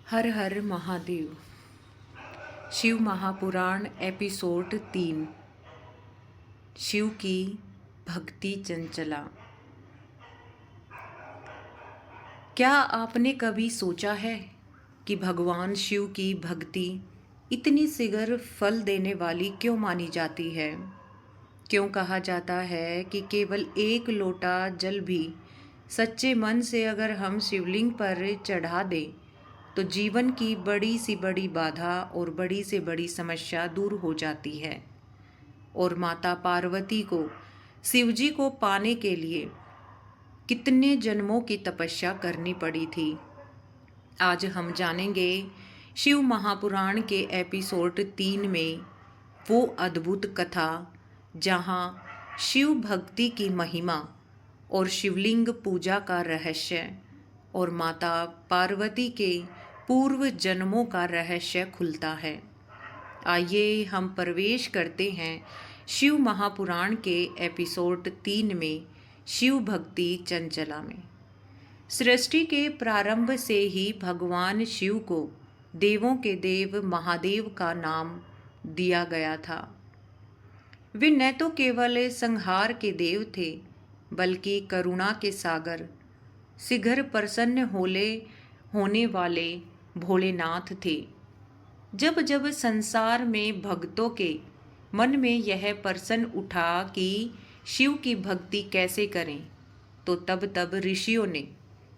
हर हर Mahadev. Shiv Mahapuran episode 3। Shiv की भक्ति चंचला। क्या आपने कभी सोचा है कि भगवान शिव की भक्ति इतनी शीघ्र फल देने वाली क्यों मानी जाती है? क्यों कहा जाता है कि केवल एक लोटा जल भी सच्चे मन से अगर हम शिवलिंग पर चढ़ा दें तो जीवन की बड़ी सी बड़ी बाधा और बड़ी से बड़ी समस्या दूर हो जाती है। और माता पार्वती को शिवजी को पाने के लिए कितने जन्मों की तपस्या करनी पड़ी थी। आज हम जानेंगे शिव महापुराण के एपिसोड 3 में वो अद्भुत कथा जहाँ शिव भक्ति की महिमा और शिवलिंग पूजा का रहस्य और माता पार्वती के पूर्व जन्मों का रहस्य खुलता है। आइए हम प्रवेश करते हैं शिव महापुराण के एपिसोड 3 में शिव भक्ति चंचला में। सृष्टि के प्रारंभ से ही भगवान शिव को देवों के देव महादेव का नाम दिया गया था। वे न तो केवल संहार के देव थे बल्कि करुणा के सागर, शीघ्र प्रसन्न होने वाले भोलेनाथ थे। जब जब संसार में भक्तों के मन में यह प्रश्न उठा कि शिव की भक्ति कैसे करें, तो तब तब ऋषियों ने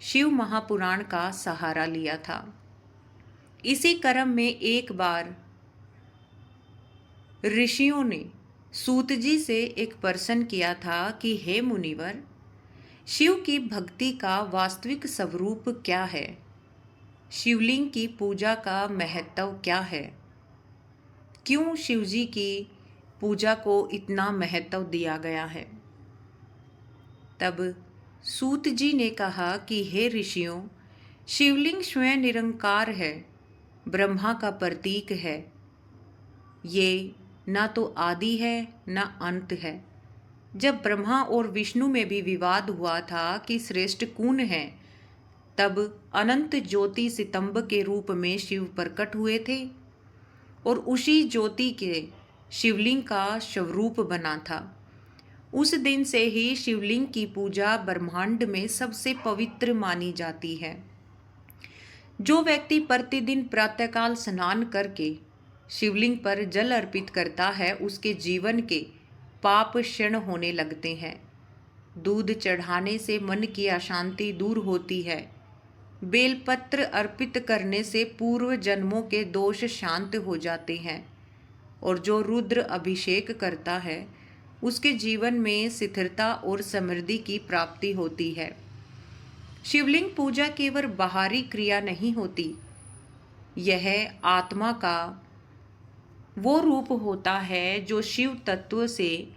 शिव महापुराण का सहारा लिया था। इसी क्रम में एक बार ऋषियों ने सूत जी से एक प्रश्न किया था कि हे मुनिवर, शिव की भक्ति का वास्तविक स्वरूप क्या है? शिवलिंग की पूजा का महत्व क्या है? क्यों शिवजी की पूजा को इतना महत्व दिया गया है? तब सूत जी ने कहा कि हे ऋषियों, शिवलिंग स्वयं निरंकार है, ब्रह्मा का प्रतीक है। ये ना तो आदि है ना अंत है। जब ब्रह्मा और विष्णु में भी विवाद हुआ था कि श्रेष्ठ कौन है, तब अनंत ज्योति सितंब के रूप में शिव प्रकट हुए थे और उसी ज्योति के शिवलिंग का स्वरूप बना था। उस दिन से ही शिवलिंग की पूजा ब्रह्मांड में सबसे पवित्र मानी जाती है। जो व्यक्ति प्रतिदिन प्रातःकाल स्नान करके शिवलिंग पर जल अर्पित करता है, उसके जीवन के पाप क्षण होने लगते हैं। दूध चढ़ाने से मन की अशांति दूर होती है। बेलपत्र अर्पित करने से पूर्व जन्मों के दोष शांत हो जाते हैं और जो रुद्र अभिषेक करता है उसके जीवन में स्थिरता और समृद्धि की प्राप्ति होती है। शिवलिंग पूजा केवल बाहरी क्रिया नहीं होती, यह आत्मा का वो रूप होता है जो शिव तत्व से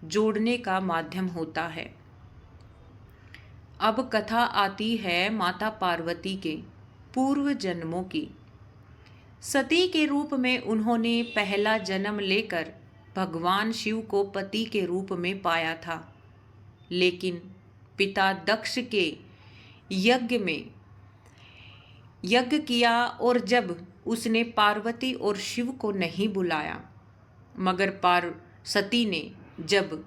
जोड़ने का माध्यम होता है। अब कथा आती है माता पार्वती के पूर्व जन्मों की। सती के रूप में उन्होंने पहला जन्म लेकर भगवान शिव को पति के रूप में पाया था, लेकिन पिता दक्ष के यज्ञ में यज्ञ किया और जब उसने पार्वती और शिव को नहीं बुलाया, मगर सती ने जब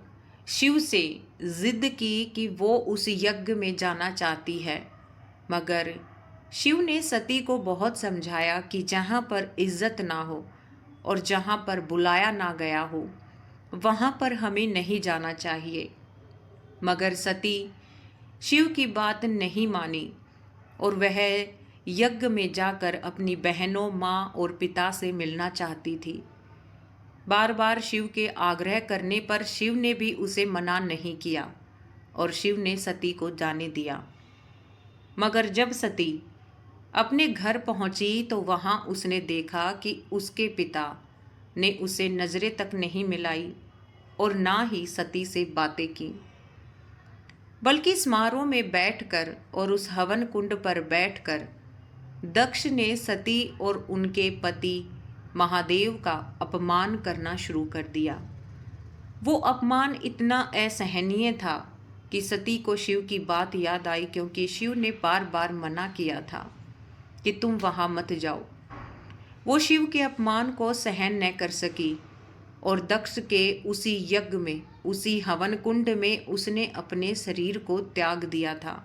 शिव से जिद की कि वो उस यज्ञ में जाना चाहती है, मगर शिव ने सती को बहुत समझाया कि जहाँ पर इज्जत ना हो और जहाँ पर बुलाया ना गया हो वहाँ पर हमें नहीं जाना चाहिए। मगर सती शिव की बात नहीं मानी और वह यज्ञ में जाकर अपनी बहनों, माँ और पिता से मिलना चाहती थी। बार बार शिव के आग्रह करने पर शिव ने भी उसे मना नहीं किया और शिव ने सती को जाने दिया। मगर जब सती अपने घर पहुंची तो वहां उसने देखा कि उसके पिता ने उसे नजरें तक नहीं मिलाई और ना ही सती से बातें की, बल्कि समारोह में बैठकर और उस हवन कुंड पर बैठकर दक्ष ने सती और उनके पति महादेव का अपमान करना शुरू कर दिया। वो अपमान इतना असहनीय था कि सती को शिव की बात याद आई, क्योंकि शिव ने बार बार मना किया था। कि तुम वहाँ मत जाओ। वो शिव के अपमान को सहन न कर सकी और दक्ष के उसी यज्ञ में, उसी हवन कुंड में उसने अपने शरीर को त्याग दिया था।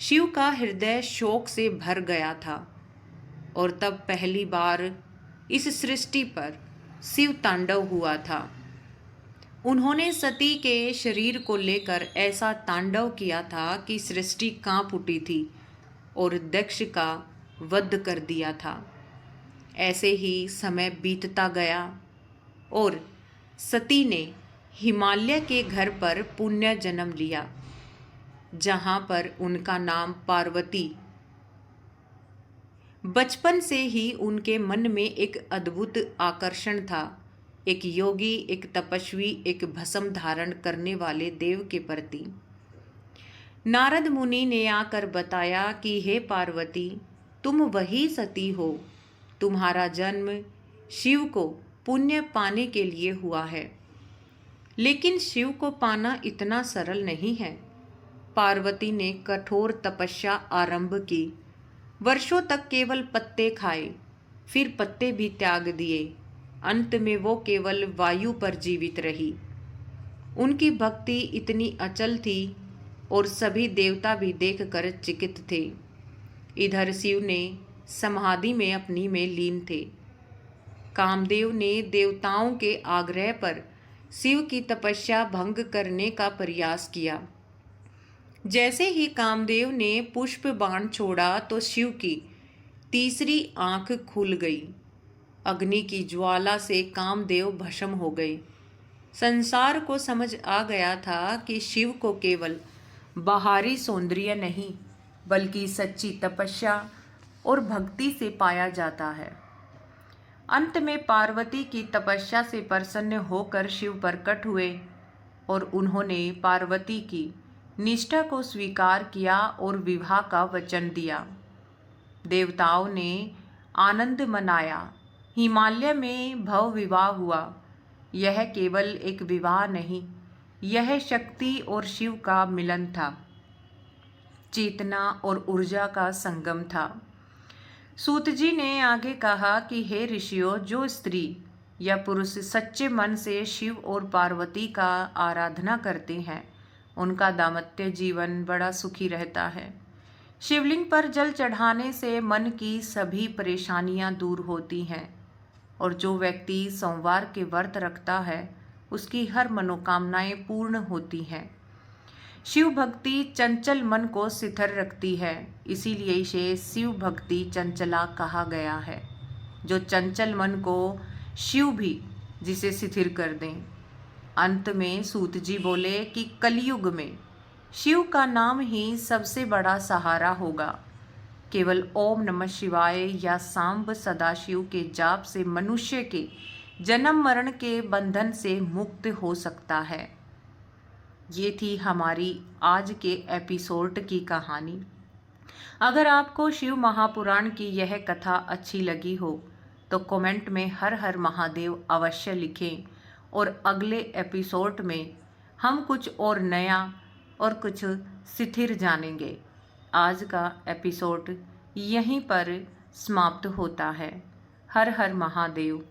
शिव का हृदय शोक से भर गया था और तब पहली बार इस सृष्टि पर शिव तांडव हुआ था। उन्होंने सती के शरीर को लेकर ऐसा तांडव किया था कि सृष्टि कांप उठी थी और दक्ष का वध कर दिया था। ऐसे ही समय बीतता गया और सती ने हिमालय के घर पर पुण्य जन्म लिया, जहाँ पर उनका नाम पार्वती। बचपन से ही उनके मन में एक अद्भुत आकर्षण था, एक योगी, एक तपस्वी, एक भस्म धारण करने वाले देव के प्रति। नारद मुनि ने आकर बताया कि हे पार्वती, तुम वही सती हो। तुम्हारा जन्म शिव को पुण्य पाने के लिए हुआ है, लेकिन शिव को पाना इतना सरल नहीं है। पार्वती ने कठोर तपस्या आरंभ की, वर्षों तक केवल पत्ते खाए, फिर पत्ते भी त्याग दिए। अंत में वो केवल वायु पर जीवित रही। उनकी भक्ति इतनी अचल थी और सभी देवता भी देखकर चकित थे। इधर शिव ने समाधि में अपनी में लीन थे। कामदेव ने देवताओं के आग्रह पर शिव की तपस्या भंग करने का प्रयास किया। जैसे ही कामदेव ने पुष्प बाण छोड़ा तो शिव की तीसरी आंख खुल गई। अग्नि की ज्वाला से कामदेव भस्म हो गए। संसार को समझ आ गया था कि शिव को केवल बाहरी सौंदर्य नहीं, बल्कि सच्ची तपस्या और भक्ति से पाया जाता है। अंत में पार्वती की तपस्या से प्रसन्न होकर शिव प्रकट हुए और उन्होंने पार्वती की निष्ठा को स्वीकार किया और विवाह का वचन दिया। देवताओं ने आनंद मनाया। हिमालय में भव विवाह हुआ। यह केवल एक विवाह नहीं, यह शक्ति और शिव का मिलन था, चेतना और ऊर्जा का संगम था। सूत जी ने आगे कहा कि हे ऋषियों, जो स्त्री या पुरुष सच्चे मन से शिव और पार्वती का आराधना करते हैं, उनका दाम्पत्य जीवन बड़ा सुखी रहता है। शिवलिंग पर जल चढ़ाने से मन की सभी परेशानियां दूर होती हैं और जो व्यक्ति सोमवार के व्रत रखता है, उसकी हर मनोकामनाएं पूर्ण होती हैं। शिव भक्ति चंचल मन को स्थिर रखती है, इसीलिए इसे शिव भक्ति चंचला कहा गया है। जो चंचल मन को शिव भी जिसे स्थिर कर दें। अंत में सूत जी बोले कि कलयुग में शिव का नाम ही सबसे बड़ा सहारा होगा। केवल ओम नमः शिवाय या सांब सदाशिव के जाप से मनुष्य के जन्म मरण के बंधन से मुक्त हो सकता है। ये थी हमारी आज के एपिसोड की कहानी। अगर आपको शिव महापुराण की यह कथा अच्छी लगी हो तो कमेंट में हर हर महादेव अवश्य लिखें और अगले एपिसोड में हम कुछ और नया और कुछ स्थिर जानेंगे। आज का एपिसोड यहीं पर समाप्त होता है। हर हर महादेव।